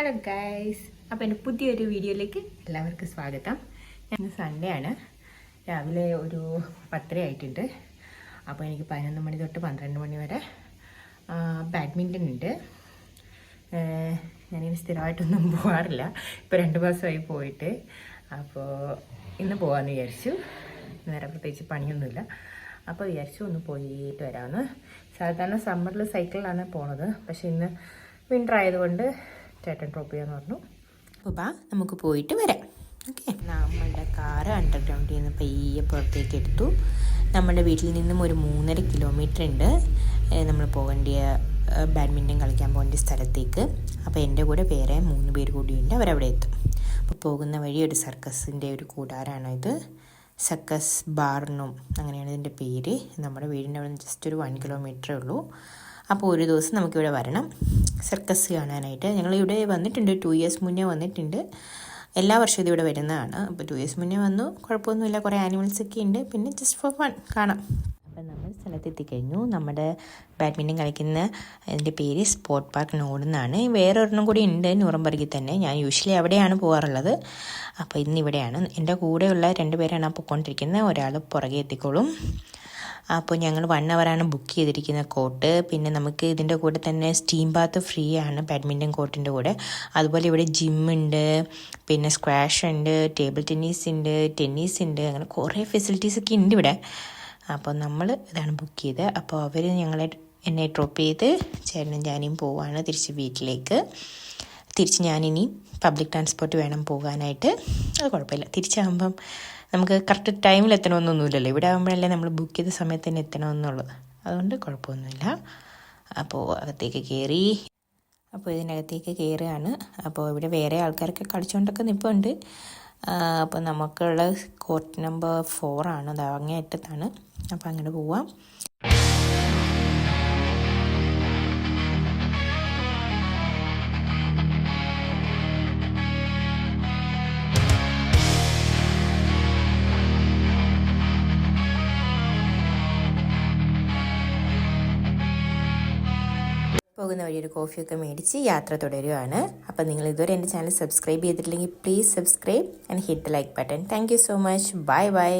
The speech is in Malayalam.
ഹലോ ഗൈസ്, അപ്പോൾ എൻ്റെ പുതിയൊരു വീഡിയോയിലേക്ക് എല്ലാവർക്കും സ്വാഗതം. ഇന്ന് സൺഡേ ആണ്. രാവിലെ ഒരു 10:30 ആയിട്ടുണ്ട്. അപ്പോൾ എനിക്ക് 11 മണി തൊട്ട് 12 മണി വരെ ബാഡ്മിൻ്റൺ ഉണ്ട്. ഞാനിനി സ്ഥിരമായിട്ടൊന്നും പോകാറില്ല. ഇപ്പോൾ 2 മാസമായി പോയിട്ട്. അപ്പോൾ ഇന്ന് പോകാമെന്ന് വിചാരിച്ചു. വേറെ പ്രത്യേകിച്ച് പണിയൊന്നുമില്ല. അപ്പോൾ വിചാരിച്ചു ഒന്ന് പോയിട്ട് വരാമെന്ന്. സാധാരണ സമ്മറിൽ സൈക്കിളിലാണ് പോണത്. പക്ഷേ ഇന്ന് വിൻ്റർ ആയതുകൊണ്ട് ചേട്ടൻ ഡ്രോപ്പ് ചെയ്യാന്ന് പറഞ്ഞു. അപ്പോൾ നമുക്ക് പോയിട്ട് വരാം. ഓക്കെ, നമ്മളുടെ കാറ് അണ്ടർഗ്രൗണ്ടിൽ നിന്ന് പയ്യെ പുറത്തേക്ക് എടുത്തു. നമ്മുടെ വീട്ടിൽ നിന്നും ഒരു 3.5 കിലോമീറ്റർ ഉണ്ട് നമ്മൾ പോകേണ്ടിയ ബാഡ്മിൻ്റൺ കളിക്കാൻ പോകേണ്ട സ്ഥലത്തേക്ക്. അപ്പോൾ എൻ്റെ കൂടെ വേറെ 3 പേര് കൂടിയുണ്ട്. അവരവിടെ എത്തും. അപ്പോൾ പോകുന്ന വഴി ഒരു സർക്കസിൻ്റെ ഒരു കൂടാരാണ് ഇത്. സർക്കസ് ബാർണും അങ്ങനെയാണ് ഇതിൻ്റെ പേര്. നമ്മുടെ വീടിൻ്റെ അവിടെ നിന്ന് ജസ്റ്റ് ഒരു 1 കിലോമീറ്ററേ ഉള്ളൂ. അപ്പോൾ ഒരു ദിവസം നമുക്കിവിടെ വരണം സർക്കസ് കാണാനായിട്ട്. ഞങ്ങളിവിടെ വന്നിട്ടുണ്ട്, 2 ഇയേഴ്സ് മുന്നേ വന്നിട്ടുണ്ട്. എല്ലാ വർഷവും ഇതിവിടെ വരുന്നതാണ്. അപ്പോൾ 2 ഇയേഴ്സ് മുന്നേ വന്നു, കുഴപ്പമൊന്നുമില്ല. കുറേ ആനിമൽസൊക്കെ ഉണ്ട്, പിന്നെ ജസ്റ്റ് ഫോർ ഫൺ കാണാം. അപ്പം നമ്മൾ സ്ഥലത്തെത്തിക്കഴിഞ്ഞു. നമ്മുടെ ബാഡ്മിൻ്റൺ കളിക്കുന്ന അതിൻ്റെ പേര് സ്പോർട്ട് പാർക്ക് നോഡ് എന്നാണ്. വേറെ ഒരെണ്ണം കൂടി ഉണ്ട് നൂറംബർഗിൽ തന്നെ. ഞാൻ യൂഷ്വലി അവിടെയാണ് പോകാറുള്ളത്. അപ്പോൾ ഇന്നിവിടെയാണ്. എൻ്റെ കൂടെയുള്ള 2 പേരാണ് പൊയ്ക്കൊണ്ടിരിക്കുന്നത്. ഒരാൾ പുറകെ എത്തിക്കോളും. അപ്പോൾ ഞങ്ങൾ 1 അവറാണ് ബുക്ക് ചെയ്തിരിക്കുന്ന കോർട്ട്. പിന്നെ നമുക്ക് ഇതിൻ്റെ കൂടെ തന്നെ സ്റ്റീം ബാത്ത് ഫ്രീ ആണ് ബാഡ്മിൻ്റൺ കോർട്ടിൻ്റെ കൂടെ. അതുപോലെ ഇവിടെ ജിമ്മുണ്ട്, പിന്നെ സ്ക്വാഷ് ഉണ്ട്, ടേബിൾ ടെന്നീസ് ഉണ്ട്, അങ്ങനെ കുറേ ഫെസിലിറ്റീസൊക്കെ ഉണ്ട് ഇവിടെ. അപ്പോൾ നമ്മൾ ഇതാണ് ബുക്ക് ചെയ്തത്. അപ്പോൾ അവർ എന്നെ ഡ്രോപ്പ് ചെയ്ത് ചേട്ടനും ഞാനും പോവാണ് തിരിച്ച് വീട്ടിലേക്ക്. തിരിച്ച് ഞാനിനി പബ്ലിക് ട്രാൻസ്പോർട്ട് വേണം പോകാനായിട്ട്. അത് കുഴപ്പമില്ല. തിരിച്ചാകുമ്പം നമുക്ക് കറക്റ്റ് ടൈമിൽ എത്തണമെന്നൊന്നുമില്ലല്ലോ. ഇവിടെ ആകുമ്പോഴല്ലേ നമ്മൾ ബുക്ക് ചെയ്ത സമയത്ത് തന്നെ എത്തണമെന്നുള്ളത്. അതുകൊണ്ട് കുഴപ്പമൊന്നുമില്ല. അപ്പോൾ അകത്തേക്ക് കയറി. അപ്പോൾ ഇതിനകത്തേക്ക് കയറുകയാണ്. അപ്പോൾ ഇവിടെ വേറെ ആൾക്കാരൊക്കെ കളിച്ചുകൊണ്ടൊക്കെ നിൽപ്പുണ്ട്. അപ്പോൾ നമുക്കുള്ള കോർട്ട് നമ്പർ 4 ആണ്. അത് അങ്ങേയറ്റത്താണ്. അപ്പോൾ അങ്ങോട്ട് പോവാം. പോകുന്ന വഴി ഒരു കോഫിയൊക്കെ മേടിച്ച് യാത്ര തുടരുകയാണ്. അപ്പോൾ നിങ്ങൾ ഇതുവരെ എൻ്റെ ചാനൽ സബ്സ്ക്രൈബ് ചെയ്തിട്ടില്ലെങ്കിൽ please subscribe and hit the like button. Thank you so much. Bye bye.